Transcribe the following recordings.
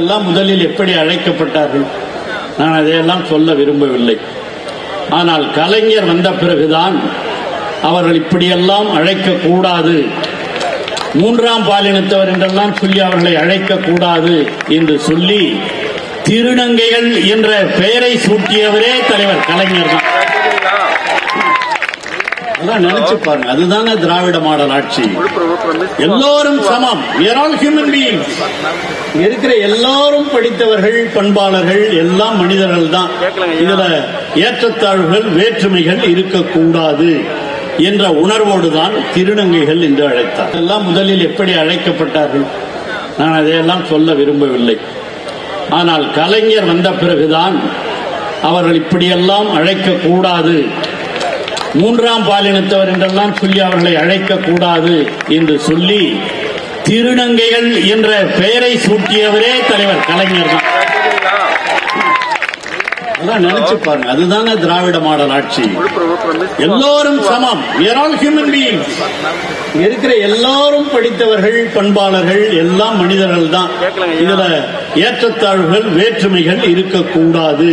எல்லாம் முதலில் எப்படி அழைக்கப்பட்டார்கள்? நான் அதையெல்லாம் சொல்ல விரும்பவில்லை. ஆனால் கலைஞர் வந்த பிறகுதான் அவர்கள் இப்படியெல்லாம் அழைக்கக்கூடாது, மூன்றாம் பாலினத்தவர் என்றெல்லாம் சொல்லி அவர்களை அழைக்கக்கூடாது என்று சொல்லி திருநங்கைகள் என்ற பெயரை சூட்டியவரே தலைவர் கலைஞர் தான். அதான் நினைச்சு பாருங்க, அதுதாங்க திராவிட மாடல் ஆட்சி. எல்லோரும் சமம், ஹியூமன் பீயிங்ஸ். இருக்கிற எல்லாரும் படித்தவர்கள், பண்பாளர்கள், எல்லாம் மனிதர்கள் தான். இதுல ஏற்றத்தாழ்வுகள், வேற்றுமைகள் இருக்கக்கூடாது என்ற உணர்வோடு தான் திருநங்கைகள் என்று அழைத்தார். எல்லாம் முதலில் எப்படி அழைக்கப்பட்டார்கள்? நான் அதையெல்லாம் சொல்ல விரும்பவில்லை. ஆனால் கலைஞர் வந்த பிறகுதான் அவர்கள் இப்படியெல்லாம் அழைக்கக்கூடாது, மூன்றாம் பாலினத்தவர் என்றெல்லாம் சொல்லி அவர்களை அழைக்கக்கூடாது என்று சொல்லி திருநங்கைகள் என்ற பெயரை சூட்டியவரே தலைவர் கலைஞர் தான். அதான் நினைச்சு பாருங்க, அதுதாங்க திராவிட மாடல் ஆட்சி. எல்லோரும் சமம், ஹியூமன் பீயிங்ஸ். இருக்கிற எல்லாரும் படித்தவர்கள், பண்பாளர்கள், எல்லாம் மனிதர்கள் தான். இதுல ஏற்றத்தாழ்வுகள், வேற்றுமைகள் இருக்கக்கூடாது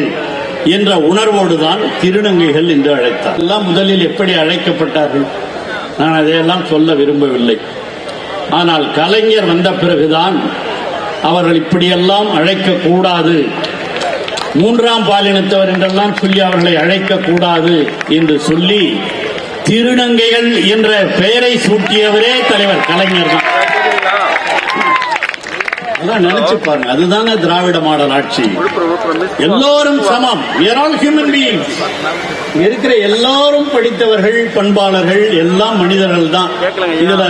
என்ற உணர்வோடு தான் திருநங்கைகள் என்று அழைத்தார். எல்லாம் முதலில் எப்படி அழைக்கப்பட்டார்கள்? நான் அதையெல்லாம் சொல்ல விரும்பவில்லை. ஆனால் கலைஞர் வந்த பிறகுதான் அவர்கள் இப்படியெல்லாம் அழைக்கக்கூடாது, மூன்றாம் பாலினத்தவர் என்றெல்லாம் சொல்லி அவர்களை அழைக்கக்கூடாது என்று சொல்லி திருநங்கைகள் என்ற பெயரை சூட்டியவரே தலைவர் கலைஞர் தான். அதான் நினைச்சு பாருங்க, அதுதாங்க திராவிட மாடல் ஆட்சி. எல்லோரும் சமம், ஹியூமன் பீயிங்ஸ். இருக்கிற எல்லாரும் படித்தவர்கள், பண்பாளர்கள், எல்லாம் மனிதர்கள் தான். இதுல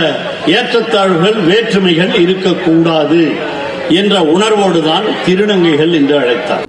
ஏற்றத்தாழ்வுகள், வேற்றுமைகள் இருக்கக்கூடாது என்ற உணர்வோடு தான் திருநங்கைகள் என்று அழைத்தார்.